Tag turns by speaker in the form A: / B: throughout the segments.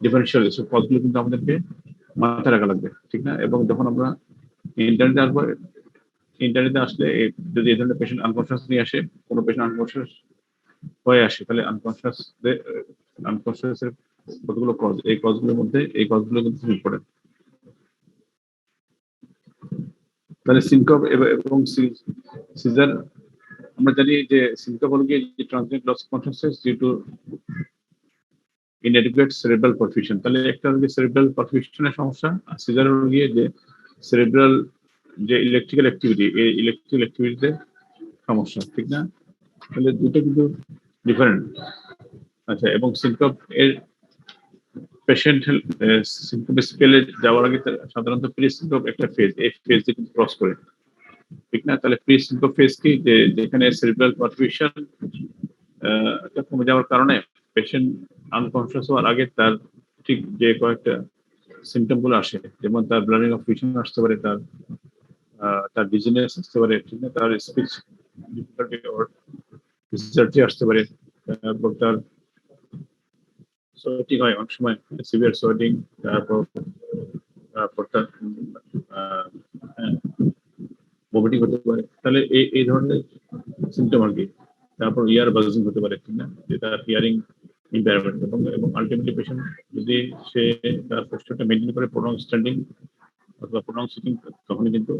A: Differential এসব কজগুলো কিন্তু আমাদেরকে মাথায় রাখা লাগবে, ঠিক না? এবং যখন আমরা ইন্টারনেটে আসবো, ইন্টারনেটে আসলে যদি এই ধরনের পেশেন্ট আনকনসিয়াস নিয়ে আসে, কোনো পেশেন্ট আনকনসিয়াস হয়ে আসে, তাহলে আনকনসিয়াস এর কতগুলো কজ, এই কজগুলোর মধ্যে এই কজগুলো কিন্তু খুব ইম্পর্টেন্ট। তাহলে সিনকপ এবং সিজার, আমরা জানি যে সিনকপ হলো গিয়ে transient loss of consciousness due to inadequate cerebral perfusion। তাহলে একটা হলো সেরেব্রাল পারফিউশনের সমস্যা, আর সিজার হলো গিয়ে যে সেরেব্রাল যে ইলেকট্রিক্যাল অ্যাক্টিভিটি, এই ইলেকট্রিক্যাল অ্যাক্টিভিটিতে সমস্যা, ঠিক না? তাহলে দুটো কিন্তু ডিফারেন্ট। আচ্ছা, এবং সিনকপ এর পেশেন্ট সিনকপ স্কেলে যাওয়ার আগে সাধারণত প্রি সিনকপ একটা ফেজ, এই ফেজ কিন্তু ক্রস করে, ঠিক না? তাহলে প্রি সিনকপ ফেজ কি, যে যেখানে সেরিব্রাল পারফিউশন কমে যাওয়ার কারণে পেশেন্ট আনকনসিয়াস হওয়ার আগে তার ঠিক যে কয়েকটা সিমটম গুলো আসে, যেমন তার ব্লাডিং অফ ভিশন আসতে পারে, তার ডিজিনেস আসতে পারে, ঠিক না? তার স্পিচ ডিফিকাল্টি অর ডিসচার্জি আসতে পারে, তারপর তার সোয়েটিং হয় অনেক সময়, সিভিয়ার সোয়েটিং, তারপর তার ভমিটিং হতে পারে। তাহলে এই ধরনের সিমটম আর কি। তারপর ইয়ার বাজিং হতে পারে, ঠিক না? যেটা হিয়ারিং ইম্পেয়ারমেন্ট, এবং আলটিমেটলি পেশেন্ট যদি সে তার পোস্টারটা মেনটেন করে প্রোলং স্ট্যান্ডিং অথবা প্রোলং সিটিং, তখনই কিন্তু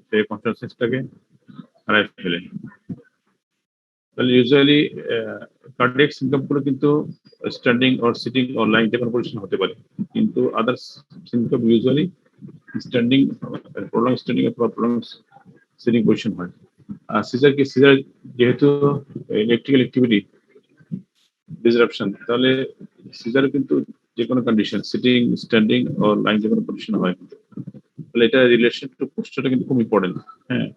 A: সে কনসিয়াসনেসটাকে হারায় ফেলে। তাহলে ইউজুয়ালি কার্ডিয়াক সিমটম গুলো কিন্তু standing or sitting or lying যে কোনো পজিশন হতে পারে, কিন্তু others symptom usually standing, prolong standing অথবা প্রোলং সিটিং পজিশন হয়। আর সিজার কি, সিজার যেহেতু ইলেকট্রিক্যাল অ্যাক্টিভিটি ডিসরাপশন, তাহলে সিজার কিন্তু যে কোনো কন্ডিশন, সিটিং, স্ট্যান্ডিং ও লাইন যে কোনো পজিশন হয়। তাহলে এটা রিলেশন টু পোস্টারটা কিন্তু খুব ইম্পর্টেন্ট। হ্যাঁ,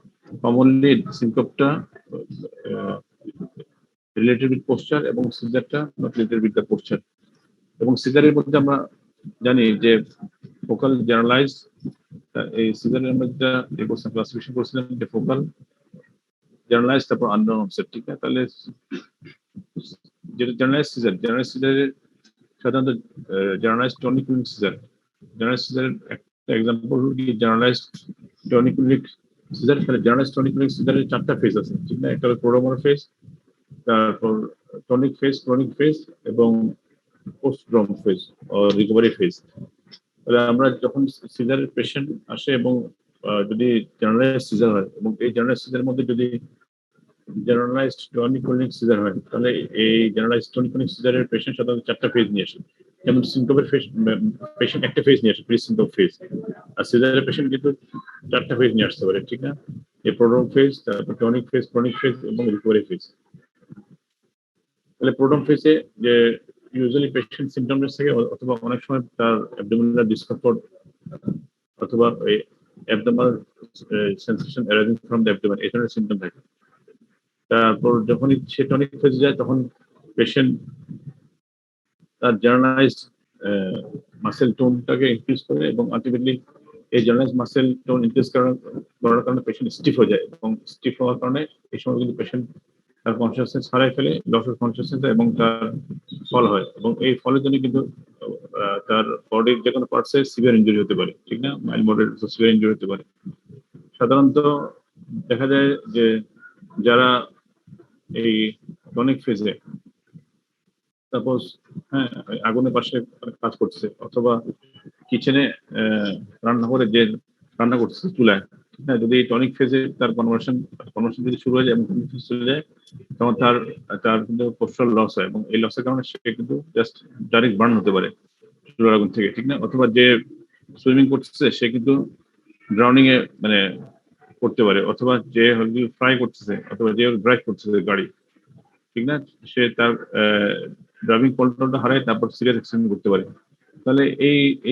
A: কমনলি সিনকপটা রিলেটেড উইথ পোস্টার এবং সিজারটা not related with the poster. এবং সিজারের মধ্যে আমরা জানি যে ফোকাল জেনারেলাইজ, এই সিজারের আমরা যেটা ক্লাসিফিকেশন করছিলাম যে ফোকাল জেনারেলাইজ, তারপর আননোন অনসেট, ঠিক না? তাহলে যেটা জেনারেলাইজ সিজারের সাধারণত জেনারেলাইজ টনিক-ইউনিক সিজার। জেনারেলাইজ সিজারের একটা এক্সাম্পল হলো কি জেনারেলাইজ টনিক-ইউনিক সিজার। তাহলে জেনারেলাইজ টনিক-ইউনিক সিজারের 4টা ফেজ আছে, ঠিক না? একটা হলো প্রোড্রোমার ফেজ, তারপর টনিক ফেজ, ক্রনিক ফেজ এবং পোস্ট-ড্রম ফেজ ও রিকভারি ফেজ। তাহলে আমরা যখন সিজারের পেশেন্ট আসে এবং যদি জেনারেলাইজ সিজার হয়, এবং এই জেনারেলাইজ সিজারের মধ্যে যদি জেনারেলাইজড টনিক-ক্লিনিক সিজার হয়, তাহলে এই জেনারেলাইজড টনিক-ক্লিনিক সিজারের পেশেন্ট সাধারণত 4টা ফেজ নিয়ে আসে। যেমন সিনকপের পেশেন্ট একটা ফেজ নিয়ে আসে, প্রি সিনকপ ফেজ। আর সিজারের পেশেন্ট কিন্তু 4টা ফেজ নিয়ে আসতে পারে, ঠিক না? এই প্রোড্রোম ফেজ, তারপর টনিক ফেজ, ক্রনিক ফেজ এবং রিকভারি ফেজ। তাহলে প্রোড্রোম ফেজে যে ইউজুয়ালি পেশেন্ট সিমটমস থাকে, অথবা অনেক সময় তার অ্যাবডোমিনাল ডিসকমফর্ট অথবা ওই abdominal sensation arising from the abdomen, এই ধরনের সিমটম থাকে। তারপর যখনই সে টনিক ফেজে যায়, তখন পেশেন্ট তার জেনারেলাইজড মাসেল টোনটাকে ইনক্রিজ করে, এবং আলটিমেটলি এই জেনারেলাইজড মাসেল টোন ইনক্রিজ করার কারণে পেশেন্ট স্টিফ হয়ে যায়, এবং স্টিফ হওয়ার কারণে এই সময় কিন্তু পেশেন্ট তার কনসিয়াসনেস হারাই ফেলে, লস অফ কনসিয়াসনেস, এবং তার ফল হয়। এবং এই ফলের জন্য কিন্তু তার বডির যে কোনো পার্টসে সিভিয়ার ইনজুরি হতে পারে, ঠিক না? মাইল্ড মডারেট সিভিয়ার ইনজুরি হতে পারে। সাধারণত দেখা যায় যে যারা এই টনিক ফেজে সাপোজ আগুনের পাশে কাজ করছে, অথবা কিচেনে রান্নাঘরে যে রান্না করছে চুলায়, হ্যাঁ, যদি টনিক ফেজে তার কনভার্সন যদি শুরু হয়ে যায় এবং টনিক ফেজ চলে যায়, তখন তার কিন্তু পোস্টাল লস হয়, এবং এই লসের কারণে সে কিন্তু জাস্ট ডাইরেক্ট বার্ন হতে পারে চুলার আগুন থেকে, ঠিক না? অথবা যে সুইমিং করতেছে সে কিন্তু ড্রাউনিং এ মানে করতে পারে, অথবা যে ফ্রাই করতেছে, অথবা যে ড্রাইভ করতেছে গাড়ি, ঠিক না? সে তার ড্রাইভিং কন্ট্রোলটা হারায়, তারপর সিরিয়াস অ্যাক্সিডেন্ট করতে পারে। তাহলে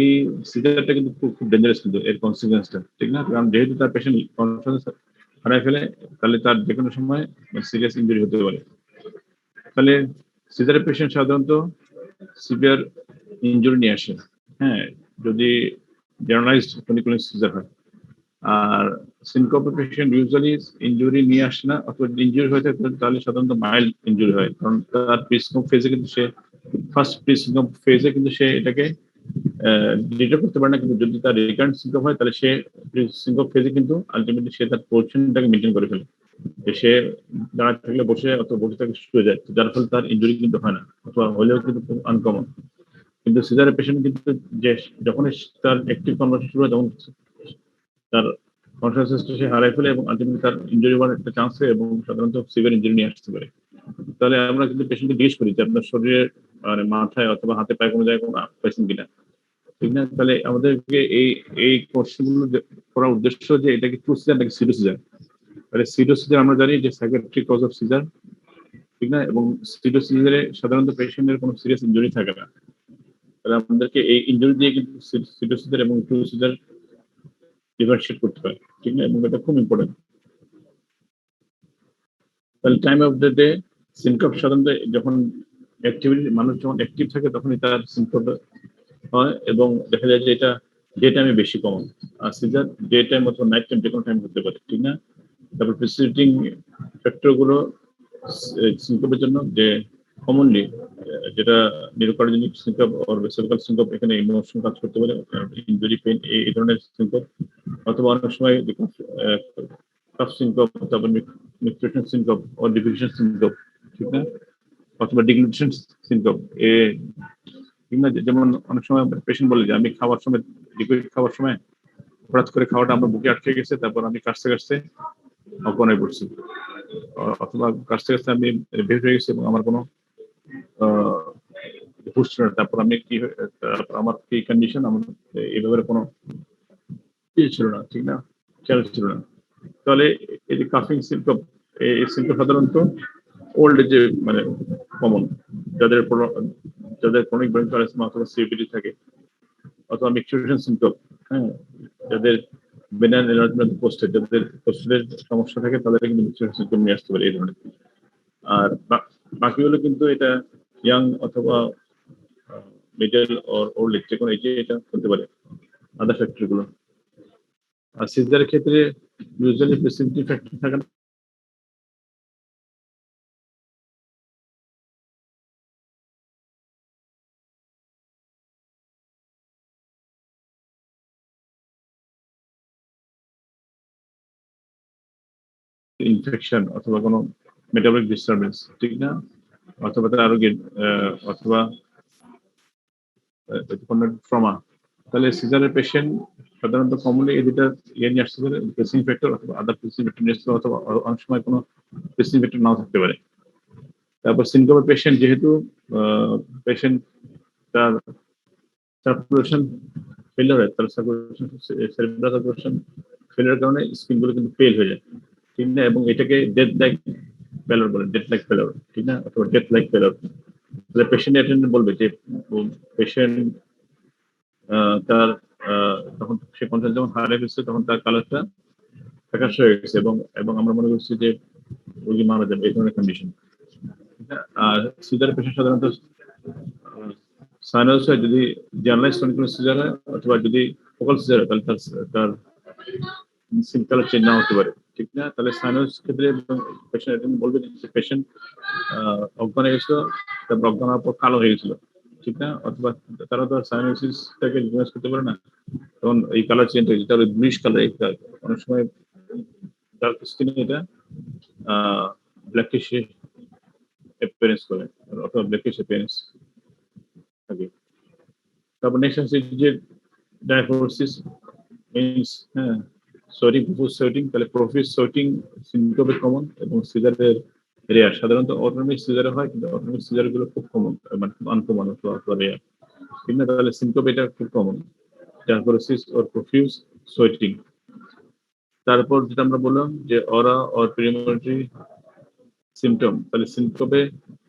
A: এই সিজারটা কিন্তু খুব ডেঞ্জারাস, কিন্তু এর কনসিকুয়েন্সটা, ঠিক না? কারণ যেহেতু তার পেশেন্ট কনফিডেন্স হারায় ফেলে, তাহলে তার যে কোনো সময় সিরিয়াস ইনজুরি হতে পারে। তাহলে সিজারের পেশেন্ট সাধারণত সিভিয়ার ইনজুরি নিয়ে আসে, হ্যাঁ, যদি জেনারেলাইজড টনিক-ক্লিনিক সিজার হয়। আর সিনকপের পেশেন্ট ইউজুয়ালি ইনজুরি নিয়ে আসে না, অথবা ইনজুরি হয়ে থাকে তাহলে সাধারণত মাইল্ড ইনজুরি হয়, কারণ তার প্রি সিনকপ ফেজে কিন্তু সে ফার্স্ট প্রি সিনকপ ফেজে কিন্তু সে এটাকে ডিটেক্ট করতে পারে না, কিন্তু যদি তার রিকারেন্ট সিনকপ হয় তাহলে সে প্রি সিনকপ ফেজে কিন্তু আলটিমেটলি সে তার পজিশনটাকে মেনটেন করে ফেলে, যে সে দাঁড়াতে থাকলে বসে অথবা বসে থাকলে শুয়ে যায়, যার ফলে তার ইনজুরি কিন্তু হয় না, অথবা হলেও কিন্তু খুব আনকমন। কিন্তু সিজারের পেশেন্ট কিন্তু যে যখনই তার অ্যাক্টিভ কনভার্সন শুরু হয় তখন তার কনসাসনেসটা সে হারায় ফেলে এবং আলটিমেটলি তার ইনজুরি হওয়ার একটা চান্স হয় এবং সাধারণত সিভিয়ার ইনজুরি নিয়ে আসতে পারে। তাহলে আমরা কিন্তু পেশেন্টকে জিজ্ঞেস করি যে আপনার শরীরে মানে মাথায় অথবা হাতে পায়ে কোনো জায়গায় কোনো আঘাত পাইছেন কিনা, ঠিক না? তাহলে আমাদেরকে এই কোশ্চেনগুলো করার উদ্দেশ্য যে এটা কি ট্রু সিজার নাকি সিডো সিজার। তাহলে সিডো সিজার আমরা জানি যে সাইকিয়াট্রিক কজ অফ সিজার, ঠিক না? এবং সিডো সিজারে সাধারণত পেশেন্টের কোনো সিরিয়াস ইনজুরি থাকে না। তাহলে আমাদেরকে এই ইনজুরি দিয়ে কিন্তু সিডো সিজার এবং ট্রু সিজার ডিফারেন্সিয়েট করতে হয়, ঠিক না? এবং এটা খুব ইম্পর্টেন্ট। তাহলে time of the day syncope সাধারণত যখন অ্যাক্টিভিটি মানুষ যখন অ্যাক্টিভ থাকে তখনই তার সিনকপ হয় এবং দেখা যায় যে এটা ডে টাইমে বেশি কমন। আর সিজার ডে টাইম অথবা নাইট টাইম যে কোনো টাইম হতে পারে, ঠিক না? তারপর প্রিসিডিং ফ্যাক্টরগুলো সিনকপের জন্য যে কমনলি যেটা নিউরোকার্ডিওজেনিক সিনকপ অর ভেসিক্যাল সিনকপ, এখানে ইমোশন কাজ করতে পারে, ইনজুরি পেইন এই ধরনের সিনকপ, অথবা অনেক সময় কাফ সিনকপ, তারপর মিক্সেশন সিনকপ অর ডিফিউশন সিনকপ, ঠিক না? অথবা ডিগ্লুশন সিনকপ ঠিক না? যেমন অনেক সময় পেশেন্ট বলে যে আমি খাওয়ার সময় লিকুইড খাওয়ার সময় হঠাৎ করে খাওয়াটা আমার বুকে আটকে গেছে, তারপর আমি কাশতে কাশতে অজ্ঞান হয়ে পড়ছি, অথবা কাশতে কাশতে আমি বের হয়ে গেছি এবং আমার কোনো হুঁশ ছিল না। তারপর আমি কি তারপর আমার কি কন্ডিশন, আমার এই ব্যাপারে কোনো ইয়ে ছিল না, ঠিক না? খেয়াল ছিল না। তাহলে এই যে কাফিং সিমটম, এই সিমটম সাধারণত ওল্ড এজে মানে কমন, যাদের ক্রনিক ব্রেন প্যারালাইসিস অথবা সিপিডি থাকে, অথবা মিক্সেশন সিমটম, হ্যাঁ, যাদের বেনাইন এনলার্জমেন্ট পোস্টেড, যাদের পোস্টেডের সমস্যা থাকে তাদের কিন্তু মিক্সেশন সিমটম নিয়ে আসতে পারে এই ধরনের। আর বাকিগুলো কিন্তু এটা ইয়াং অথবা মিডল অর ওল্ড এজ যে কোনো এজে এটা হতে পারে আদার ফ্যাক্টর গুলো। আর সিজারের ক্ষেত্রে ইউজুয়ালি প্রেসিপিটিং ফ্যাক্টর থাকে না। ইনফেকশন অথবা কোনো মেটাবলিক ডিস্টারবেন্স, ঠিক না? অথবা তার আরো অথবা কোনো ট্রমা। তাহলে সিজারের পেশেন্ট সাধারণত কমনলি এই দুটা ইয়ে নিয়ে আসতে পারে, প্রেসিং ফ্যাক্টর অথবা আদার প্রেসিং ফ্যাক্টর নিয়ে আসতে পারে, অথবা অনেক সময় কোনো প্রেসিং ফ্যাক্টর নাও থাকতে পারে। তারপর সিনকোপের পেশেন্ট যেহেতু পেশেন্ট তার সার্কুলেশন ফেলিওর হয়, তার সার্কুলেশন সেরিব্রাল সার্কুলেশন ফেলিওর কারণে স্কিনগুলো কিন্তু ফেল হয়ে যায়, ঠিক না? এবং এটাকে ডেথ লাইক ফেলিওর বলে, ডেথ লাইক ফেলিওর, ঠিক না? অথবা ডেথ লাইক ফেলিওর। তাহলে পেশেন্ট অ্যাটেন্ডেন্ট বলবে যে পেশেন্ট তার তখন সে কনসাস যখন হারিয়ে ফেলছে তখন তার কালারটা ফ্যাকাশে হয়ে গেছে এবং এবং আমরা মনে করছি যে রোগী মারা যাবে, এই ধরনের কন্ডিশন। আর সিজার পেশেন্ট সাধারণত সাইনাস হয় যদি জার্নালাইজ কোনো সিজার হয়, অথবা যদি ফোকাল সিজার হয় তাহলে তার স্কিন কালার চেঞ্জ না হতে পারে, ঠিক না? তাহলে সাইনাস ক্ষেত্রে পেশেন্ট বলবে যে পেশেন্ট অজ্ঞান হয়ে গেছিল, তারপর অজ্ঞান হওয়ার পর কালো হয়ে গেছিল, ঠিক না? অথবা তারা তো সাইনোসিসটাকে রিকগনাইজ করতে পারে না, তখন এই কালার চেঞ্জ হয়ে যায়, তাহলে ব্লুইশ কালার। অনেক সময় ডার্ক স্কিনে এটা ব্ল্যাকিশ অ্যাপিয়ারেন্স করে অথবা ব্ল্যাকিশ অ্যাপিয়ারেন্স থাকে। তারপর নেক্সট আছে যে ডায়াগনোসিস মিন্স, হ্যাঁ, সোয়েটিং, প্রফিউজ সোয়েটিং। তাহলে প্রফিউজ সোয়েটিং সিনকোপে কমন এবং সিজারের রেয়ার। সাধারণত অটোনমিক সিজারে হয়, কিন্তু অটোনমিক সিজার গুলো খুব কমন, মানে আনকমন অথবা রেয়ার, ঠিক না? তাহলে সিনকোপ এটা খুব common, diagnosis or profuse sweating. তারপর যেটা আমরা বললাম যে অরা অর প্রিমোনিটরি সিমটম, তাহলে সিনকোপে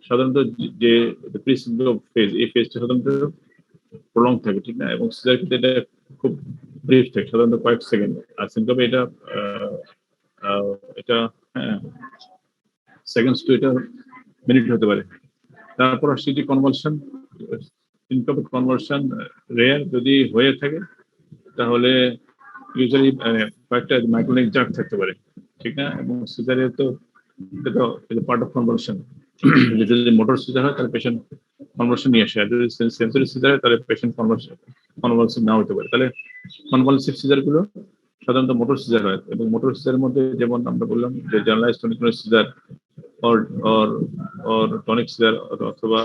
A: সাধারণত যে প্রি সিনকোপ ফেজ, এই ফেজটা সাধারণত প্রলং থাকে, ঠিক না? এবং সিজার ক্ষেত্রে এটা খুব ব্রিফ থাকে, সাধারণত কয়েক সেকেন্ড। আর সিনকোপে এটা এটা হ্যাঁ সেকেন্ডস টু এটা মিনিট হতে পারে। তারপর আসছে যে কনভালশন, সিনকোপে কনভালশন রেয়ার, যদি হয়ে থাকে তাহলে ইউজুয়ালি কয়েকটা মাইক্রোনিক জার্ক থাকতে পারে, ঠিক না? এবং সিজারে তো এটা পার্ট অফ কনভালশন। যদি মোটর সিজার হয় তাহলে পেশেন্ট কনভালশন নিয়ে আসে। আর যদি সেন্সরি সিজার হয় তাহলে পেশেন্ট কনভালসিভ নাও হতে পারে। তাহলে কনভালসিভ সিজার গুলো সাধারণত মোটর সিজার হয়, এবং মোটর সিজারের মধ্যে যেমন আমরা বললাম যে generalised tonic seizure or or or tonic seizure অথবা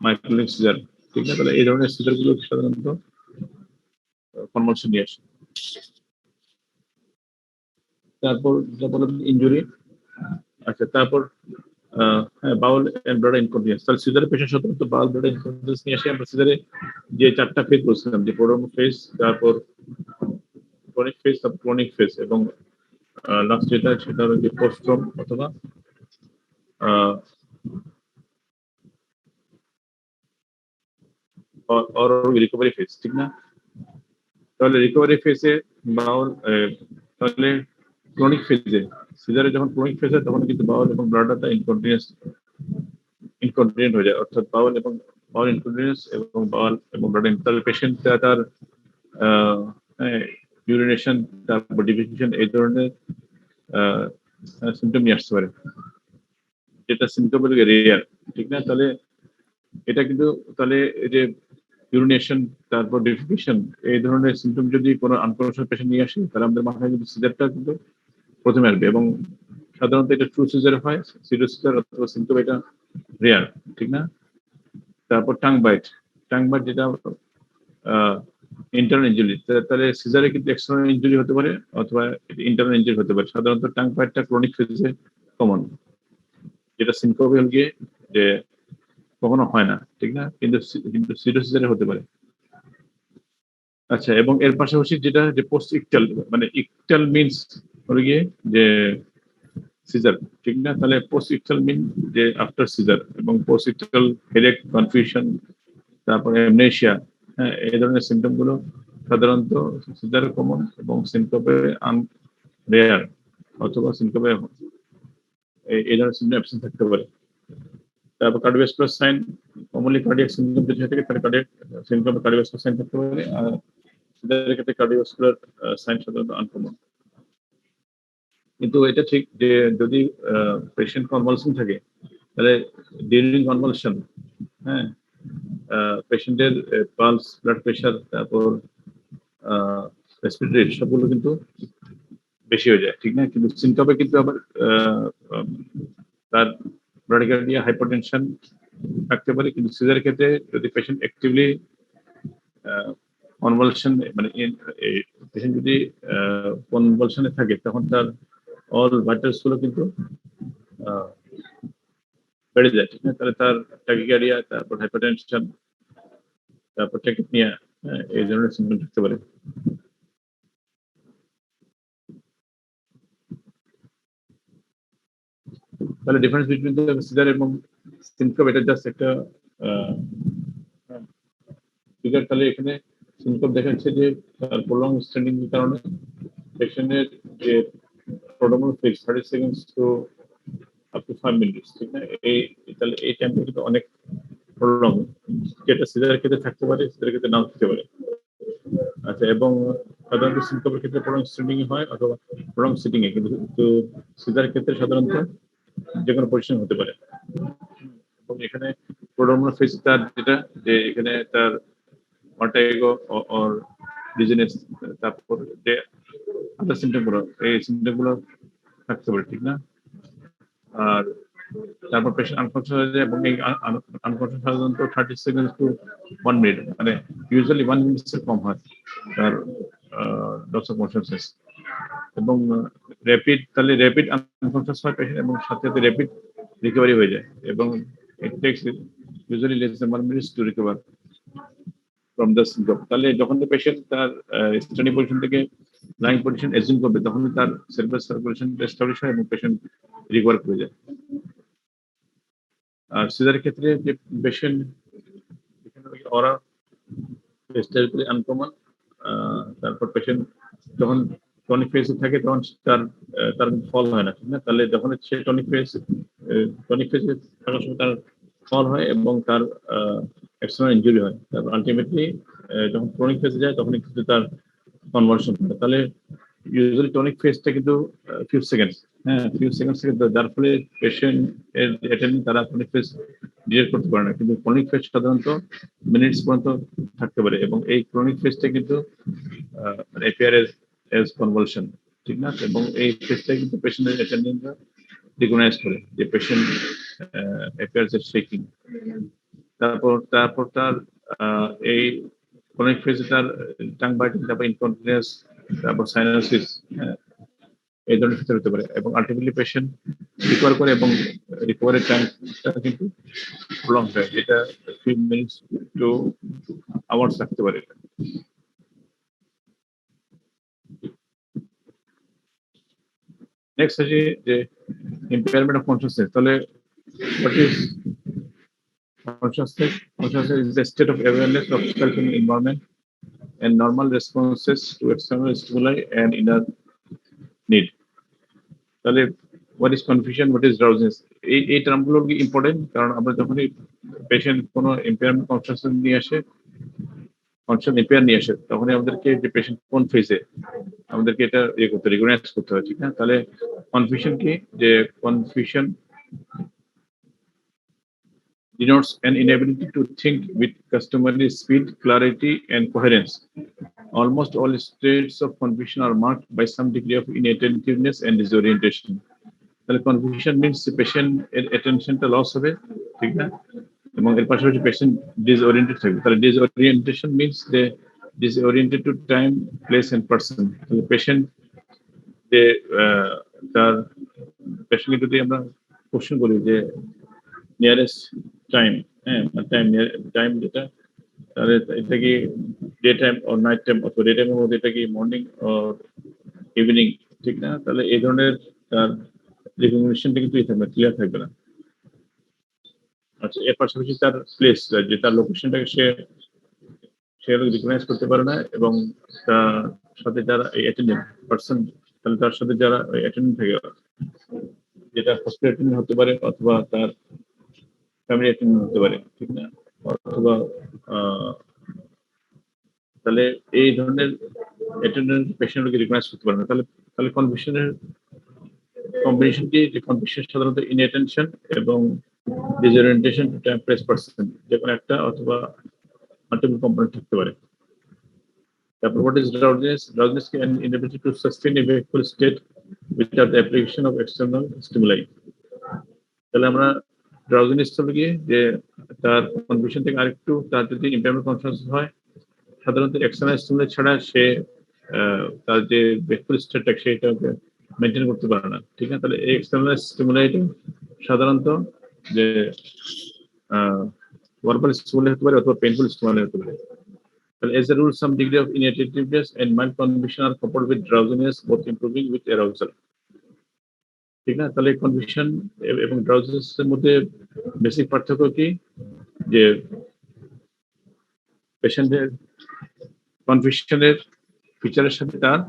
A: মাইক্রোনিক সিজার, ঠিক না? তাহলে এই ধরনের সিজার গুলো সাধারণত কনভালশন নিয়ে আসে। তারপর যেটা বললাম ইনজুরি, আচ্ছা তারপর হ্যাঁ, বাউল এন্ড ব্লাডার ইনকন্টিনেন্স। তাহলে সিজারের পেশেন্ট সাধারণত বাউল ব্লাডার ইনকন্টিনেন্স নিয়ে আসে। আমরা সিজারে যে 4টা ফেজ বলছিলাম, যে প্রোড্রোম ফেজ, তারপর টনিক ফেজ, তারপর ক্রনিক ফেজ, এবং লাস্ট যেটা সেটা হলো যে পোস্ট্রোম অথবা রিকভারি ফেজ, ঠিক না? তাহলে রিকভারি ফেজে বাউল, তাহলে ক্রনিক ফেজে সিজারে যখন ক্রনিক ফেজ হয় তখন কিন্তু বাউল এবং ব্লাডারটা ইনকন্টিনেন্ট হয়ে যায়, অর্থাৎ বাউল ইনকন্টিনেন্স এবং বাউল এবং ব্লাডার, তাহলে পেশেন্ট তার ইউরিনেশন, তারপর ডিফিকেশন, এই ধরনের সিমটম নিয়ে আসতে পারে, যেটা সিমটম রেয়ার, ঠিক না? তাহলে এটা কিন্তু, তাহলে এই যে ইউরিনেশন, তারপর ডিফিকেশন, এই ধরনের সিমটম যদি কোনো আনকনশাস পেশেন্ট নিয়ে আসে, তাহলে আমাদের মাথায় কিন্তু সিজারটা কিন্তু প্রথমে আসবে, এবং সাধারণত এটা ট্রু সিজার হয়, সিডো সিজার অথবা সিমটম এটা রেয়ার, ঠিক না? তারপর টাং বাইট যেটা ইন্টারনাল ইনজুরি, তাহলে সিজারে কিন্তু এক্সটার্নাল ইনজুরি হতে পারে অথবা ইন্টারনাল ইনজুরি হতে পারে। সাধারণত টাং বাইটটা ক্রনিক ফেজে কমন, যেটা সিনকোপ গিয়ে যে কখনো হয় না, ঠিক না? কিন্তু সিডো সিজারে হতে পারে। আচ্ছা, এবং এর পাশাপাশি যেটা যে পোস্ট ইকটাল, মানে ইকটাল মিনস হলো গিয়ে যে সিজার, ঠিক না? তাহলে পোস্ট ইকটাল মিন যে আফটার সিজার, এবং পোস্ট ইকটাল হেডেক, কনফিউশন, তারপরে অ্যামনেশিয়া, হ্যাঁ, এই ধরনের সিমটম গুলো সাধারণত সিজার কমন এবং সিনকোপে রেয়ার, অথবা সিনকোপে এই ধরনের সিমটম অ্যাবসেন্ট থাকতে পারে। তারপর cardiovascular sign, commonly cardiac symptom যদি থাকে তাহলে কার্ডিয়াক সিনকোপে কার্ডিওভাস্কুলার সাইন থাকতে পারে, আর সিজারের ক্ষেত্রে কার্ডিওভাস্কুলার সাইন সাধারণত আনকমন। কিন্তু এটা ঠিক যে যদি পেশেন্ট কনভালশন থাকে, তাহলে ডিউরিং কনভালশন, হ্যাঁ, পেশেন্টের পালস, ব্লাড প্রেশার, তারপর রেসপিরেটরি রেট সবগুলো কিন্তু বেশি হয়ে যায়, ঠিক না? কিন্তু সিনকপে কিন্তু আবার তার ব্রাডিকার্ডিয়া, হাইপারটেনশন থাকতে পারে। কিন্তু সিজারের ক্ষেত্রে যদি পেশেন্ট অ্যাক্টিভলি কনভালশন, মানে পেশেন্ট যদি কনভালশনে থাকে, তখন তার অল ভাইটালস গুলো কিন্তু বেড়ে যায়, ঠিক না? তাহলে তার ট্যাকিকার্ডিয়া, তারপর হাইপারটেনশন, তারপর ট্যাকিপনিয়া, এই ধরনের সিমটম থাকতে পারে। তাহলে ডিফারেন্স বিটুইন সিজার এবং সিনকপ, এটা জাস্ট একটা ফিগার। তাহলে এখানে সিনকপ দেখাচ্ছে যে তার প্রলং স্ট্যান্ডিং এর কারণে পেশেন্টের যে prodromal phase 30 seconds to up to 5 minutes, ঠিক না? তাহলে এই টাইমটা কিন্তু অনেক প্রলং, যেটা সিজারের ক্ষেত্রে থাকতে পারে, সিজারের ক্ষেত্রে নাও থাকতে পারে। আচ্ছা, এবং সাধারণত সিনকপের ক্ষেত্রে প্রলং স্ট্যান্ডিং হয় অথবা প্রলং সিটিং এ, কিন্তু সিজারের ক্ষেত্রে সাধারণত যে কোনো পজিশন হতে পারে। এবং এখানে প্রোড্রোমাল ফেজ তার যেটা, যে এখানে তার মর্টাইগো অর ডিজিনেস, তারপর যে আদার সিমটম গুলো, এই সিমটম গুলো থাকতে পারে, ঠিক না? আর তারপর পেশেন্ট আনকনশাস হয়ে যায়, এবং এই আনকনশাস সাধারণত 30 সেকেন্ড টু 1 মিনিট, মানে ইউজুয়ালি 1 মিনিটের কম হয় তার লস অফ কনশাসনেস। এবং তাহলে র্যাপিড আনকনশাস হয় পেশেন্ট, এবং সাথে সাথে র্যাপিড রিকভারি হয়ে যায়, এবং ইট tax usually less than 1 minute to recover from the symptom. তাহলে যখন পেশেন্ট তার স্ট্যান্ডিং পজিশন থেকে লাইং পজিশন অ্যাজিউম করবে, তখন তার সেরিব্রাল সার্কুলেশন এস্টাবলিশ হয় এবং পেশেন্ট রিকভার হয়ে যায়। আর সিজারের ক্ষেত্রে যে পেশেন্ট ওরা হিস্টোরিক্যালি আনকমন, তারপর পেশেন্ট যখন টনিক ফেজে থাকে তখন তার ফল হয় না, ঠিক না? তাহলে যখন সে টনিক ফেজে থাকার সময় তার ফল হয় এবং তার এক্সটার্নাল ইনজুরি হয়, তারপর আলটিমেটলি যখন ক্রনিক ফেজে যায় তখন কিন্তু তার কনভার্সন হয়। তাহলে ইউজুয়ালি টনিক ফেজটা কিন্তু ফিউ সেকেন্ডস, হ্যাঁ, ফিউ সেকেন্ডস থেকে, যার ফলে পেশেন্ট এর অ্যাটেন্ডিং তারা টনিক ফেজ ডিটেক্ট করতে পারে না, কিন্তু ক্রনিক ফেজ সাধারণত মিনিটস পর্যন্ত থাকতে পারে, এবং এই ক্রনিক ফেজটা কিন্তু অ্যাপিয়ার এজ কনভালশন, ঠিক না? এবং এই ফেজটা কিন্তু পেশেন্টের অ্যাটেন্ডেন্টরা রিকগনাইজ করে যে পেশেন্ট অ্যাপিয়ার্স এজ শেকিং। তারপর তারপর তার এই ক্রনিক ফেজে তার টাং বাইটিং, তারপর ইনকন্টিনিউয়াস, তারপর সাইনোসিস, এই ধরনের ফিচার হতে পারে, এবং আলটিমেটলি পেশেন্ট রিকভার করে, এবং রিকভারের টাইমটা কিন্তু প্রলং হয়, যেটা ফিউ মিনিটস টু আওয়ার্স লাগতে পারে। নেক্সট আছে যে ইম্পেয়ারমেন্ট অফ কনসিয়াসনেস। তাহলে what is consciousness? Consciousness is the state of awareness of self and environment and normal responses to external stimuli and inner need. তাহলে what is confusion, what is drowsiness, এই টার্মগুলো কি important, কারণ আমরা যখনই patient কোনো impairment consciousness নিয়ে আসে, conscious impair নিয়ে আসে, তখনই আমাদেরকে যে পেশেন্ট কোন ফেজে, আমাদেরকে এটা করতে রিকগনাইজ করতে হয়, ঠিক না? তাহলে কনফিউশন কি, যে confusion denotes an inability to think with customary speed, clarity, and coherence. Almost all states of confusion are marked by some degree of inattentiveness and disorientation. তাহলে কনফিউশন মিনস পেশেন্ট এর অ্যাটেনশনটা loss হবে, ঠিক না? এবং এর পাশাপাশি পেশেন্ট ডিসওরিয়েন্টেড থাকবে। তাহলে ডিসওরিয়েন্টেশন মিনস যে disoriented to time, place, and person. তাহলে পেশেন্ট যে তার পেশেন্টকে যদি আমরা কোশ্চেন করি যে নিয়ারেস্ট টাইম, হ্যাঁ, টাইম যেটা, তাহলে এটা কি day time or night time, অথবা ডে টাইমের মধ্যে এটা কি মর্নিং অর ইভিনিং, ঠিক না? তাহলে এই ধরনের তার রিকগনিশনটা কিন্তু ক্লিয়ার থাকবে না। আচ্ছা, এর পাশাপাশি তার প্লেস, যে তার লোকেশনটাকে সে রিকগনাইজ করতে পারে না, এবং তার সাথে যারা অ্যাটেন্ডেন্ট পার্সন, তাহলে তার সাথে যারা অ্যাটেন্ডেন্ট থাকে, যেটা হসপিটাল অ্যাটেন্ডেন্ট হতে পারে, অথবা তার ফ্যামিলি অ্যাটেন্ডেন্ট হতে পারে, ঠিক না? অথবা তাহলে এই ধরনের অ্যাটেন্ডেন্ট পেশেন্টকে রিকগনাইজ করতে পারে না। তাহলে তাহলে কনফিউশনের কম্বিনেশন কি, যে কনফিউশন সাধারণত ইনঅ্যাটেনশন এবং ডিসওরিয়েন্টেশন টু টাইম, প্লেস, পারসন, যে কোনো একটা অথবা মাল্টিপল কম্পোনেন্ট থাকতে পারে। তারপর what is drowsiness? Drowsiness is an inability to sustain a wakeful state without the application of external stimuli. তাহলে আমরা ড্রাউজিনেস হলো গিয়ে যে তার কনফিউশন থেকে আরেকটু, তার যদি ইম্পেয়ারমেন্ট কনসিয়াসনেস হয়, সাধারণত এক্সটার্নাল স্টিমুলাই ছাড়া সে তার যে ওয়েকফুল স্টেটটা সেটাকে মেনটেন করতে পারে না, ঠিক না? তাহলে এই এক্সটার্নাল স্টিমুলাইটা সাধারণত যে ভার্বাল স্টিমুলাই হতে পারে, অথবা পেইনফুল স্টিমুলাই হতে পারে। As a rule, some degree of inattentiveness and mild confusion are coupled with drowsiness, both improving with arousal. ঠিক না? তাহলে কনফিউশন এবং ড্রাউজিনেস এর মধ্যে বেসিক পার্থক্য কি, যে পেশেন্টের কনফিউশনের ফিচারের সাথে তার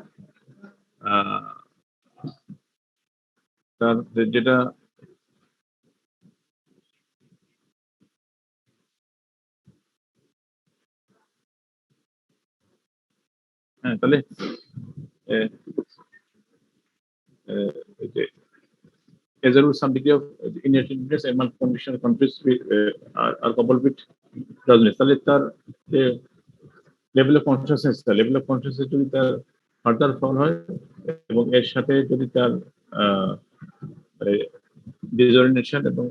A: তার যেটা হ্যাঁ, তাহলে as a rule, some degree of inattentiveness and malcondition confused with are coupled with drowsiness. তাহলে তার যে লেভেল অফ কনসিয়াসনেস, তার লেভেল অফ কনসিয়াসনেস যদি তার ফার্দার ফল হয়, এবং এর সাথে যদি তার ডিসঅরিয়েন্টেশন এবং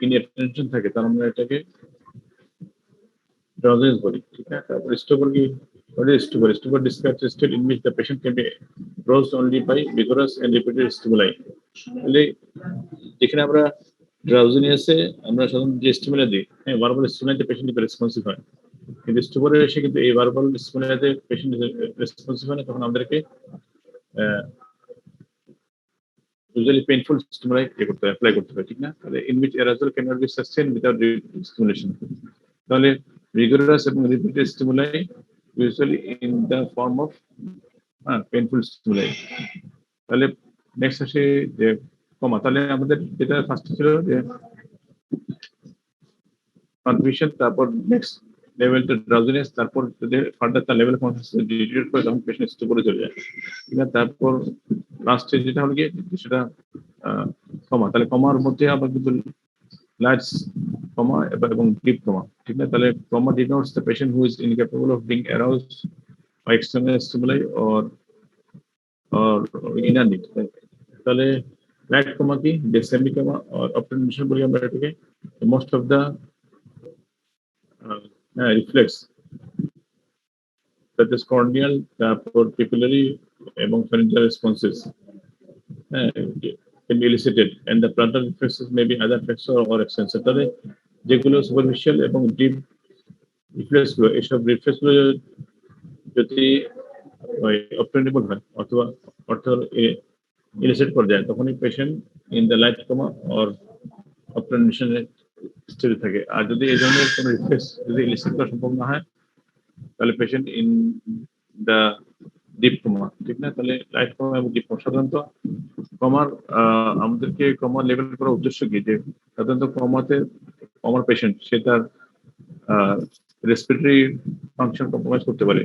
A: ইনঅ্যাটেনশন থাকে, তাহলে আমরা এটাকে drowsiness বলি, ঠিক না? তারপর স্টোবার কি, what is stupor? Stupor describes a state in which the patient can be roused only by vigorous and repeated stimuli. তাহলে যেখানে আমরা ড্রাউজিনেসে আমরা সাধারণত যে স্টিমুলাই দিই, হ্যাঁ, ভার্বাল স্টিমুলাইতে পেশেন্ট রেসপন্সিভ হয়, কিন্তু স্টোবারে এসে কিন্তু এই ভার্বাল স্টিমুলাইতে পেশেন্ট রেসপন্সিভ হয় না, তখন আমাদেরকে usually painful stimuli apply করতে হয়, ঠিক না? তাহলে in which arousal cannot be sustained without stimulation. তাহলে rigorous এবং repeated stimuli usually in the form of painful stimuli. তাহলে নেক্সট আসে যে কমা। তাহলে আমাদের যেটা ফার্স্ট ছিল যে কনফিউশন, তারপর নেক্সট লেভেলটা ড্রাউজিনেস, তারপর যদি ফার্দার তার লেভেল কনসিয়াসনেস ডিটেক্ট করে, তখন পেশেন্ট স্টোরে চলে যায়, ঠিক আছে? তারপর লাস্টে যেটা হলো গিয়ে সেটা কমা। তাহলে কমার মধ্যে আবার কিন্তু লার্জ কমা এবং ডিপ কমা, ঠিক না? তাহলে কমা denotes the patient who is incapable of being aroused by external stimuli or inner need। তাহলে রাইট কমা কি, যে সেমি কমা or obtundation বলি আমরা এটাকে, most of the reflex such as corneal, তারপর pupillary এবং pharyngeal responses can be elicited, and the frontal reflexes may be either flexor or extensor। তাহলে যেগুলো সুপারফিশিয়াল এবং ডিপ রিফ্লেক্স গুলো, এইসব রিফ্লেক্স গুলো যদি অবটেনেবল হয় অথবা অর্থাৎ ইলিসিট করা যায়, তখনই patient in the light coma or অবটেনেশনের স্টেজে থাকে। আর যদি এই ধরনের কোনো রিফ্লেক্স যদি ইলিসিট করা সম্ভব না হয়, তাহলে পেশেন্ট ইন দ্য ডিপ কমা, ঠিক না? তাহলে লাইট কমা এবং ডিপ কমা, সাধারণত কমার আমাদেরকে কমা লেভেল করার উদ্দেশ্য কি, যে সাধারণত কমার পেশেন্ট সে তার রেসপিরেটরি ফাংশন কম্প্রোমাইজ করতে পারে।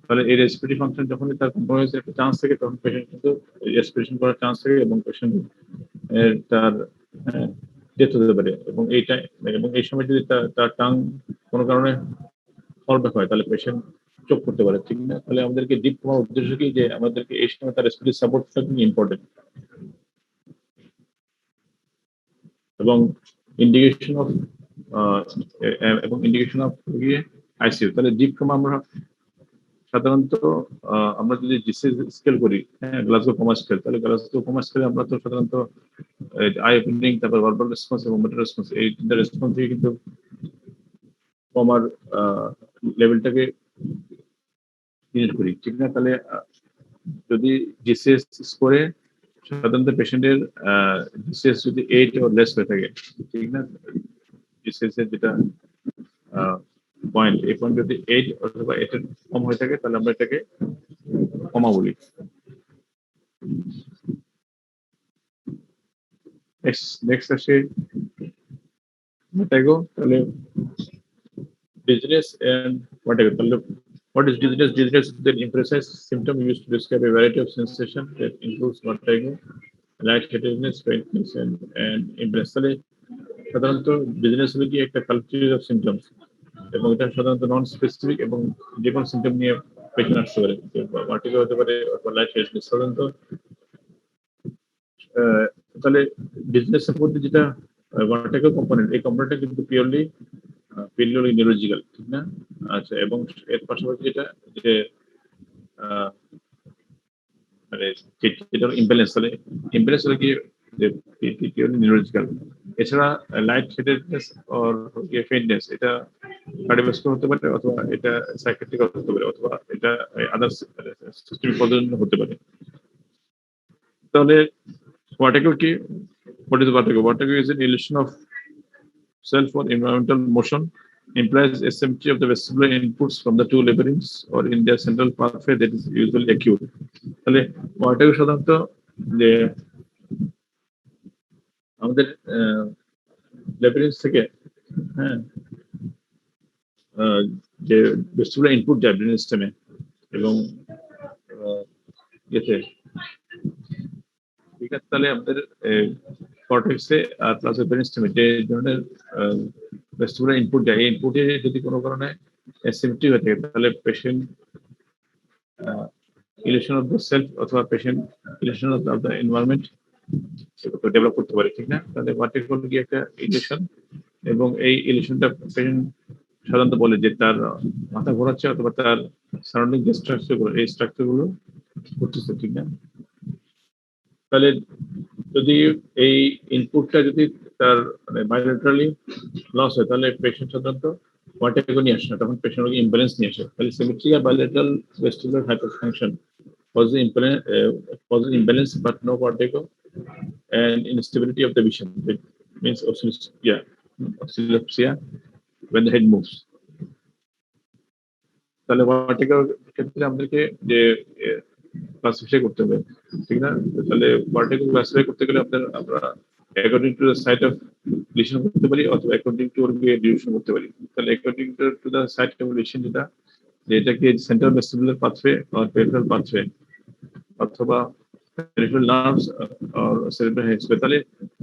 A: তাহলে এই রেসপিরেটরি ফাংশন যখনই তার কম্প্রোমাইজ একটা চান্স থাকে, তখন পেশেন্ট কিন্তু রেসপিরেশন করার চান্স থাকে এবং পেশেন্ট তার ডেথ হতে পারে। এবং এই সময় যদি তার টাং কোনো কারণে ফল ব্যাক হয়, তাহলে পেশেন্ট চোখ করতে পারে, ঠিক না? তাহলে আমাদেরকে ডিপ কমার উদ্দেশ্য কি, যে আমাদেরকে এই সময় তার রেসপিরেটরি সাপোর্ট খুবই ইম্পর্টেন্ট। এবং ইন্ডিকেশন অফ আইসিইউ। তাহলে ডিপ কমা আমরা সাধারণত আমরা যদি জিসি স্কেল করি, গ্লাসগো কমা স্কেল, তাহলে গ্লাসগো কমা স্কেলে আমরা তো সাধারণত আই ওপেনিং, তারপর ভার্বাল রেসপন্স এবং মোটর রেসপন্স, এই তিনটা রেসপন্স থেকে কিন্তু কমার লেভেলটাকে ইউনিট করি, ঠিক না? তাহলে যদি জিসিএস স্কোরে সাধারণত পেশেন্টের জিসিএস যদি 8 or লেস হয়ে থাকে, ঠিক না? জিসিএস এর যেটা পয়েন্ট, এই পয়েন্ট যদি 8 অথবা 8 এর কম হয়ে থাকে, তাহলে আমরা এটাকে কমা বলি। নেক্সট আসে ভার্টিগো। তাহলে dizziness and vertigo. তাহলে what is dizziness? Dizziness is the imprecise symptom used to describe a variety of sensation that includes vertigo, lightheadedness, faintness, and impotence। তাহলে সাধারণত ডিজিনেস হলো কি একটা কালচার অফ সিমটমস, এবং এটা সাধারণত নন স্পেসিফিক এবং যে কোনো সিমটম নিয়ে পেশেন্ট আসতে পারে। ভার্টিগো হতে পারে অথবা লাইথহেডনেস সাধারণত। তাহলে ডিজিনেসের মধ্যে যেটা ভার্টিগো কম্পোনেন্ট, এই কম্পোনেন্টটা কিন্তু পিওরলি নিউরোলজিক্যাল, ঠিক না? আচ্ছা, এবং এর পাশাপাশি যেটা যে মানে যেটা ইমব্যালেন্স, তাহলে ইমব্যালেন্স হলো কি যে পিওরলি নিউরোলজিক্যাল। এছাড়া লাইট হেডেডনেস অর ফেইন্টনেস, এটা কার্ডিওভাস্কুলার হতে পারে, অথবা এটা সাইকিয়াট্রিক হতে পারে, অথবা এটা আদার্স সিস্টেমিক কজের হতে পারে। তাহলে vertigo কি? What is vertigo? Vertigo is an illusion of self or environmental motion, implies asymmetry of the vestibular inputs from the two labyrinths or in their central pathway that is usually acute। তাহলে vertigo সাধারণত যে আমাদের labyrinth থেকে যে vestibular input যায় brain সিস্টেমে এবং ইয়েতে, ঠিক আছে? তাহলে আমাদের কর্টেক্সে আর প্লাস ব্রেন সিস্টেমে যে ধরনের ভেস্টিবুলার ইনপুট যায়, এই ইনপুটে যদি কোনো কারণে অ্যাসিমেট্রি হয়ে থাকে, তাহলে patient illusion of the self অথবা patient illusion of the environment develop করতে পারে, ঠিক না? তাহলে ভার্টিগো হলো কি একটা ইলিউশন, এবং এই ইলিউশনটা পেশেন্ট সাধারণত বলে যে তার মাথা ঘোরাচ্ছে অথবা তার সারাউন্ডিং যে স্ট্রাকচারগুলো, এই স্ট্রাকচারগুলো ঘুরতেছে, ঠিক না? তাহলে যদি এই ইনপুটটা যদি তার মানে বাইলেটারালি লস হয়, তাহলে পেশেন্ট সাধারণত ভার্টিগো নিয়ে আসে না, তখন পেশেন্ট ইমব্যালেন্স নিয়ে আসে। তাহলে সিমেট্রিক আর bilateral vestibular hyperfunction causes imbalance but no vertigo, and instability of the vision, it means oscillopsia when the head moves। তাহলে ভার্টিগোর ক্ষেত্রে আমাদেরকে যে ক্লাসিফাই করতে হবে, ঠিক না? তাহলে ভার্টিগো ক্লাসিফাই করতে গেলে আমরা according to the site of lesion করতে পারি, অথবা অ্যাকর্ডিং টু ডিউরেশন করতে পারি। তাহলে according to the site of lesion যেটা, যে এটা কি central vestibular pathway or peripheral pathway, অথবা peripheral nerves or cerebral heads. তাহলে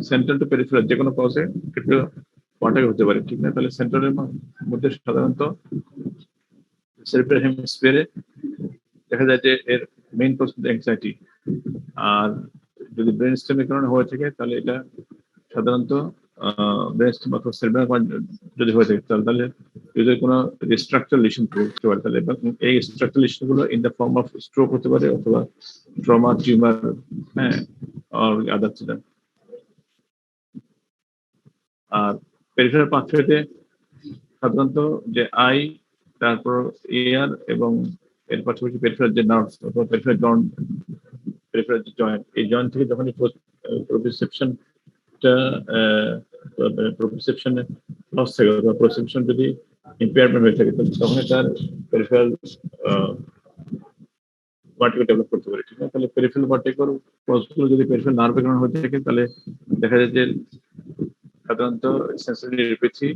A: সেন্ট্রাল টু পেরিফেরাল যে কোনো কজে একটু ওয়াটাকে হতে পারে, ঠিক না? তাহলে সেন্ট্রালের মধ্যে সাধারণত সেরিব্রাল হেমিস্ফিয়ারে দেখা যায় যে এর মেইন কজ অ্যাংজাইটি। আর যদি ব্রেন স্টেমের কারণে হয়ে থাকে তাহলে এটা সাধারণত ব্রেন স্টেম অথবা সেরিব্রাল যদি হয়ে থাকে তাহলে যদি কোনো স্ট্রাকচারাল লিশন করতে পারে, তাহলে এই স্ট্রাকচারাল লিশন গুলো in the form of stroke হতে পারে অথবা ট্রমা, টিউমার, হ্যাঁ, আর আদার চিন্তা। আর পেরিফেরাল পাথওয়েতে সাধারণত যে আই, তারপর এয়ার এবং এর পাশাপাশি পেরিফেরাল যে নার্ভস অথবা পেরিফেরাল জয়েন্ট, এই জয়েন্ট থেকে যখন প্রোপ্রিসেপশন লস থাকে অথবা প্রোসেপশন যদি ইম্পেয়ারমেন্ট হয়ে থাকে তখন তার পেরিফেরাল ভার্টিগো ডেভেলপ করতে পারে, ঠিক আছে? তাহলে পেরিফেরাল ভার্টিগোর কজগুলো যদি পেরিফেরাল নার্ভের কারণে হয়ে থাকে তাহলে দেখা যায় যে সাধারণত sensory neuropathy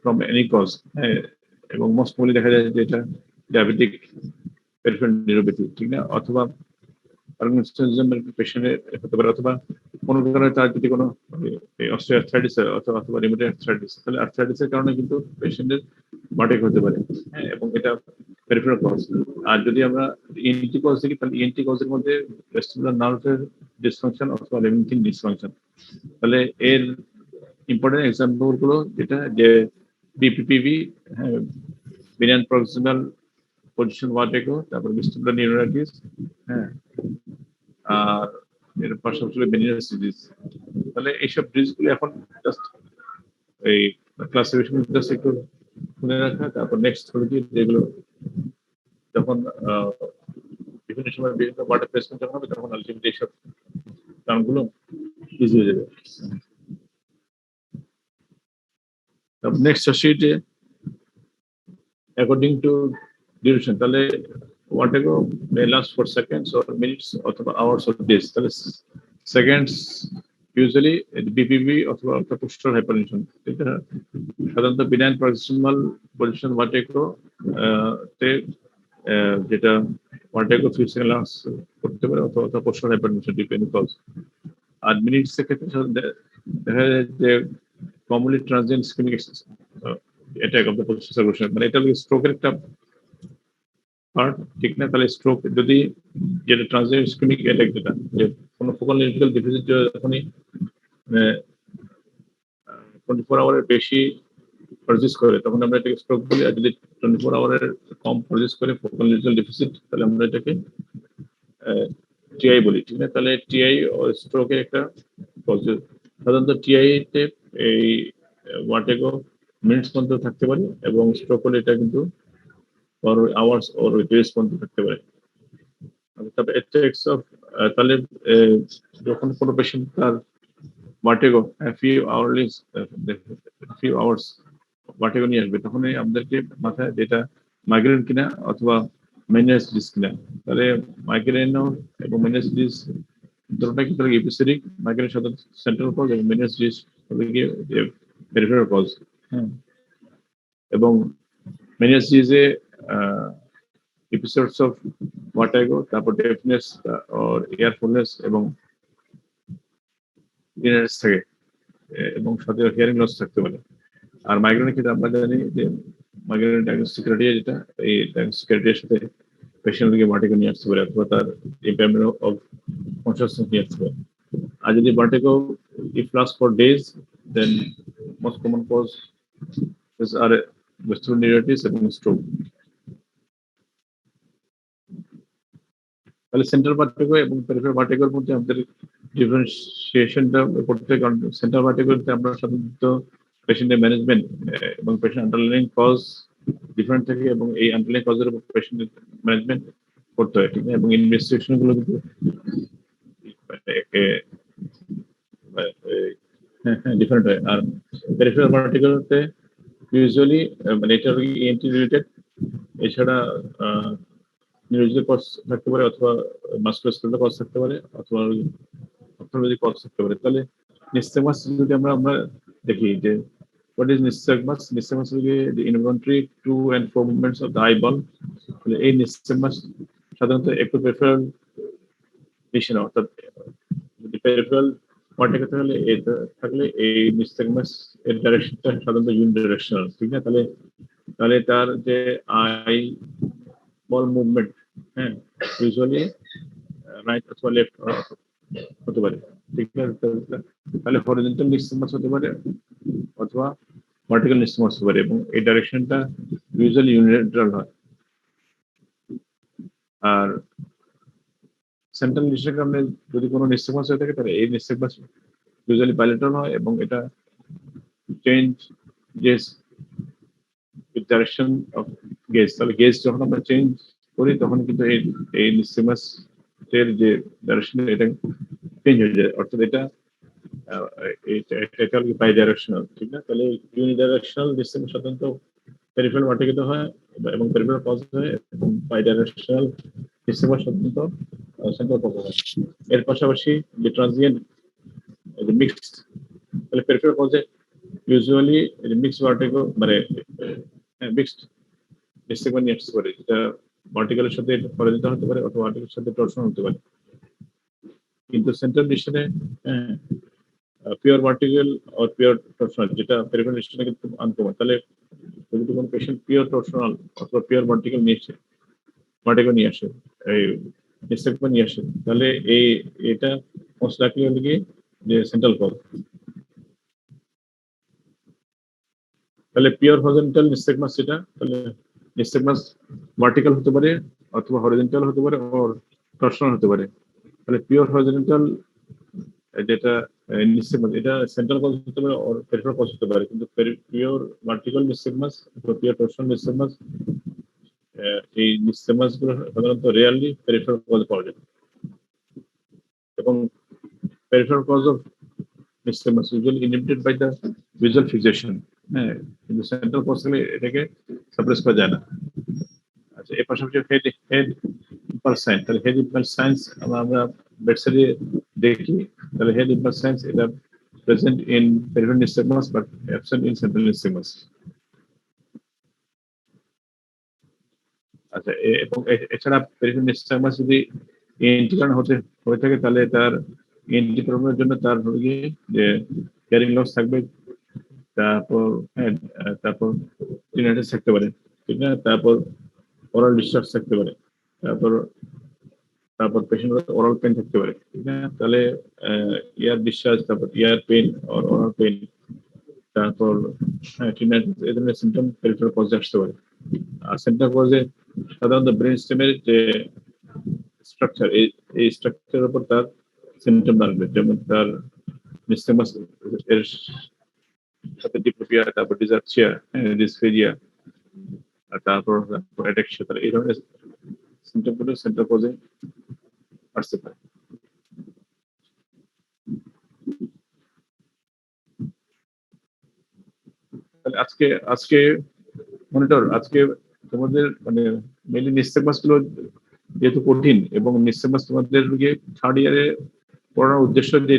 A: from any cause, হ্যাঁ, এবং মোস্ট মোস্টলি দেখা যায় যে এটা ডায়াবেটিক পেরিফেরাল নিউরোপ্যাথি, ঠিক না? অথবা পার্কিনসনিজমের পেশেন্টের হতে পারে, অথবা কোনো কারণে তার যদি কোনো অস্টিওআর্থ্রাইটিস অথবা রিউমেটয়েড আর্থ্রাইটিস, তাহলে আর্থ্রাইটিসের কারণে কিন্তু পেশেন্টের ভার্টিগো হতে পারে, হ্যাঁ, এবং এটা পেরিফেরাল কজ। আর যদি আমরা ইএনটি কজ দেখি তাহলে ইএনটি কজের মধ্যে ভেস্টিবুলার নার্ভের ডিসফাংশন অথবা লেমিনথিন ডিসফাংশন। তাহলে এর ইম্পর্টেন্ট এক্সাম্পল গুলো যেটা যে বিপিপিভি, হ্যাঁ, বিনাইন প্রক্সিমাল পজিশন ভার্টিগো, তারপর ভেস্টিবুলার নিউরাইটিস, হ্যাঁ, আর এর পাশাপাশি বেনিয়াস ডিজিজ। তাহলে এইসব ডিজিজগুলো এখন জাস্ট এই ক্লাসিফিকেশন জাস্ট একটু শুনে রাখা, তারপর নেক্সট হলো কি যেগুলো যখন বিভিন্ন সময় বিভিন্ন ওয়াটার প্লেসমেন্ট যখন হবে তখন আলটিমেটলি এইসব টার্মগুলো ইজি হয়ে যাবে। তারপর নেক্সট আসি যে অ্যাকর্ডিং টু ডিউরেশন, তাহলে ওয়াটারগো may last for seconds or minutes অথবা আওয়ার্স অর ডেজ। তাহলে সেকেন্ডস ইউজুয়ালি বিপিভি অথবা পোস্টাল হাইপারটেনশন, এটা সাধারণত বিনাইন প্রক্সিমাল পজিশন ভার্টিগো তে যেটা ভার্টিগো ফিউ সেকেন্ড লাস্ট করতে পারে অথবা পোস্টাল হাইপারটেনশন ডিপেন্ড কজ। আর মিনিটস এর ক্ষেত্রে দেখা যায় যে commonly transient ischaemic attack of the posterior circulation, মানে এটা স্ট্রোকের একটা পার্ট, ঠিক না? তাহলে স্ট্রোক যদি যেটা ট্রানজিয়েন্ট ইসকেমিক অ্যাটাক, যেটা যে কোনো ফোকাল নিউরোলজিক্যাল ডেফিসিট যখনই 24 আওয়ারের বেশি প্রডিউস করে তখন আমরা এটাকে স্ট্রোক বলি। আর যদি 24 আওয়ারের কম প্রডিউস করে ফোকাল নিউরোলজিক্যাল ডেফিসিট তাহলে আমরা এটাকে টিআই বলি, ঠিক না? তাহলে টিআই ও স্ট্রোকের একটা পজিটিভ। সাধারণত টিআই তে এই ভার্টিগো মিনিটস পর্যন্ত থাকতে পারে এবং স্ট্রোক হলে এটা কিন্তু আওয়ার্স ওর ডেজ পর্যন্ত থাকতে পারে। তারপরে এফেক্টস অফ, তাহলে যখন কোনো পেশেন্ট তার ভার্টিগো ফিউ আওয়ার্স ভার্টিগো নিয়ে আসবে তখনই আমাদেরকে মাথায় যেটা মাইগ্রেন কিনা অথবা মেনিয়াস ডিজিজ কিনা। তাহলে মাইগ্রেন এবং মেনিয়াস ডিজিজ দুটোটা কিন্তু এপিসোডিক, মাইগ্রেন সাধারণত সেন্ট্রাল কজ এবং মেনিয়াস ডিজিজ হলো গিয়ে পেরিফেরাল কজ, হ্যাঁ। এবং মেনিয়াস ডিজিজে এপিসোডস অফ ভার্টিগো, তারপর ডেফনেস অর এয়ারফুলনেস এবং ডিনারেস থাকে এবং সাথে হিয়ারিং লস থাকতে পারে। আর মাইগ্রেনের ক্ষেত্রে আমরা জানি যে মাইগ্রেনের ডায়াগনস্টিক ক্রাইটেরিয়া যেটা, এই ডায়াগনস্টিক ক্রাইটেরিয়ার সাথে পেশেন্টকে ভার্টিগো নিয়ে আসতে পারে অথবা তার ইম্পেয়ারমেন্ট অফ কনসিয়াসনেস নিয়ে আসতে পারে। আর যদি vertigo if last for days then most common cause are vestibular neuritis এবং স্ট্রোক। তাহলে সেন্ট্রাল ভার্টিগো এবং পেরিফেরাল ভার্টিগোর মধ্যে আমাদের ডিফারেন্সিয়েশনটা করতে, কারণ সেন্ট্রাল ভার্টিগোতে আমরা সাধারণত পেশেন্টের ম্যানেজমেন্ট এবং পেশেন্ট আন্ডারলাইং কজ ডিফারেন্ট থাকে এবং এই আন্ডারলাইং কজের উপর পেশেন্টের ম্যানেজমেন্ট করতে হয়, ঠিক না? এবং ইনভেস্টিগেশন গুলো কিন্তু ডিফারেন্ট হয়। আর পেরিফেরাল ভার্টিগোতে ইউজুয়ালি মানে এটা ইএনটি রিলেটেড, এছাড়া নিউরোলজিক্যাল কজ থাকতে পারে অথবা মাস্কুলোস্কেলেটাল কজ থাকতে পারে অথবা অর্থোলজি কজ থাকতে পারে। তাহলে নিস্তেমাস যদি আমরা দেখি যে what is nystagmus? Nystagmus will be the involuntary to and fro movements of the eyeball. তাহলে এই nystagmus সাধারণত একটু পেরিফেরাল লিশন, অর্থাৎ যদি পেরিফেরাল ভার্টিক্যাল থাকলে এই নিস্তেগমাস এর ডাইরেকশনটা সাধারণত ইউনিডিরেকশনাল, ঠিক না? তাহলে তাহলে তার যে আই বল মুভমেন্ট, হ্যাঁ, ইউজুয়ালি রাইট অথবা লেফট হতে পারে, ঠিক আছে? তাহলে হরিজন্টাল নিস্তেগমাস হতে পারে অথবা ভার্টিক্যাল নিস্তেগমাস হতে পারে, এবং এই ডাইরেকশনটা ইউজুয়ালি ইউনিল্যাটারাল হয়। আর সেন্ট্রাল নিস্টের কারণে যদি কোনো নিস্তেগমাস হয়ে থাকে তাহলে এই নিস্তেগমাস ইউজুয়ালি বাইলেটারাল হয়, এবং এটা change gauge with direction of gauge. তাহলে গেজ যখন আমরা চেঞ্জ করি তখন কিন্তু এই নিস্তেগমাস এর যে ডাইরেকশন এটা চেঞ্জ হয়ে যায়, অর্থাৎ এটা এটা বাই ডাইরেকশনাল, ঠিক না? তাহলে ইউনিডাইরেকশনাল নিস্তেগমাস সাধারণত পেরিফেরাল ভার্টিক্যাল হয় এবং পেরিফেরাল পজ হয়, এবং বাই ডাইরেকশনাল নিস্তেগমাস সাধারণত সেন্ট্রাল পজ হয়। এর পাশাপাশি যে ট্রানজিয়েন্ট মিক্সড, তাহলে পেরিফেরাল পজে ইউজুয়ালি মিক্সড ভার্টিক্যাল মানে মিক্সড নিস্তেগমা নিয়ে আসতে পারে, যেটা ভার্টিক্যালের সাথে হরিজন্টাল হতে পারে অথবা ভার্টিক্যালের সাথে টরশন হতে পারে। কিন্তু সেন্ট্রাল ডিশনে পিওর ভার্টিক্যাল আর পিওর টরশনাল, যেটা পেরিফেরাল ডিশনে কিন্তু আনকমন। তাহলে যদি কোনো পেশেন্ট পিওর টরশনাল অথবা পিওর ভার্টিক্যাল নিয়ে আসে এই নিস্তেগমা নিয়ে আসে, তাহলে এটা মোস্ট লাইকলি হলো কি যে সেন্ট্রাল কজ। তাহলে পিওর হরিজন্টাল নিস্তেগমাস যেটা, তাহলে নিস্তেগমাস ভার্টিক্যাল হতে পারে অথবা হরিজন্টাল হতে পারে আর টরশনাল হতে পারে। তাহলে পিওর হরিজন্টাল যেটা নিস্তেগমাস, এটা সেন্ট্রাল কজ হতে পারে আর পেরিফেরাল কজ হতে পারে, কিন্তু পিওর ভার্টিক্যাল নিস্তেগমাস অথবা পিওর টরশনাল নিস্তেগমাস, এই নিস্তেগমাস গুলো সাধারণত রেয়ারলি পেরিফেরাল কজ পাওয়া যায়, এবং peripheral cause of nystagmus usually inhibited by the visual fixation. হ্যাঁ, কিন্তু সেন্ট্রাল কজ থেকে এটাকে সাপ্রেস করা যায় না। আচ্ছা, এর পাশাপাশি হেড ইম্পালস সাইন, তাহলে হেড ইম্পালস সাইন্স আমরা বেডসাইডে দেখি, তাহলে হেড ইম্পালস সাইন্স এটা present in peripheral nystagmus but absent in central nystagmus. আচ্ছা, এবং এছাড়া পেরিফেরাল নিস্তেগমাস যদি ইন্টিগ্রাল হয়ে থাকে তাহলে তার ইন্টিগ্রালের জন্য তার যে ক্যারিং লস থাকবে, তারপর তারপর টিনাইটাস থাকতে পারে, ঠিক না? তারপর ওরাল ডিসচার্জ থাকতে পারে, তারপর তারপর পেশেন্ট ওরাল পেন থাকতে পারে, ঠিক না? তাহলে ইয়ার ডিসচার্জ, তারপর ইয়ার পেন আর ওরাল পেন, তারপর টিনাইটাস, এই ধরনের সিমটম পেরিফেরাল কজে আসতে পারে। আর সেন্ট্রাল কজে সাধারণত ব্রেন স্টেমের যে স্ট্রাকচার, এই স্ট্রাকচারের উপর তার সিমটম দাঁড়াবে, যেমন তার নিস্তেগমাস এর সাথে ডিপ্লোপিয়া, তারপর ডিজার্চিয়া, ডিসফেরিয়া, আর তারপর অ্যাটাক্সিয়া, তাহলে এই ধরনের সিমটম গুলো সেন্ট্রাল কজে আসতে পারে। তাহলে আজকে মনিটর, আজকে তোমাদের মানে মেইনলি নিস্তেগমাস গুলো যেহেতু কঠিন, এবং নিস্তেগমাস তোমাদের থার্ড ইয়ারে পড়ানোর উদ্দেশ্য যে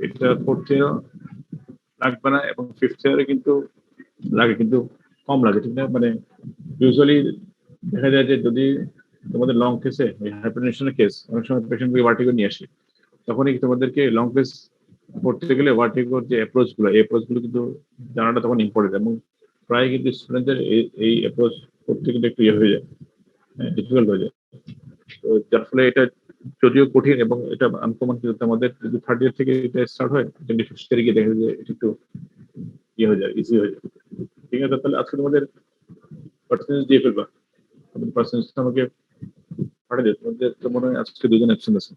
A: এটা ফোর্থ ইয়ার লাগবে না, এবং ফিফথ ইয়ারে কিন্তু লাগে, কিন্তু কম লাগে, ঠিক না? মানে ইউজুয়ালি দেখা যায় যে যদি তোমাদের লং কেসে হাইপারটেনশনের কেস, অনেক সময় পেশেন্টকে ভার্টিগো নিয়ে আসে, তখনই তোমাদেরকে লং কেস পড়তে গেলে ভার্টিগোর যে অ্যাপ্রোচ গুলো কিন্তু জানাটা তখন ইম্পর্টেন্ট, এবং প্রায় কিন্তু স্টুডেন্টদের এই অ্যাপ্রোচ করতে কিন্তু একটু ইয়ে হয়ে যায়, ডিফিকাল্ট হয়ে যায়। তো যার ফলে এটা যদিও কঠিন এবং এটা আনকমন, কিন্তু আমাদের যদি থার্ড ইয়ার থেকে এটা স্টার্ট হয়, ফিফথ ইয়ারে গিয়ে দেখা যায় এটা একটু ইয়ে হয়ে যায়, ইজি হয়ে যায়, ঠিক আছে? তাহলে আজকে তোমাদের পার্সেন্টেজ দিয়ে ফেলবা, পার্সেন্টেজ আমাকে পাঠিয়ে দিও। তোমাদের তো মনে হয় আজকে 2 জন অ্যাবসেন্ট আছে।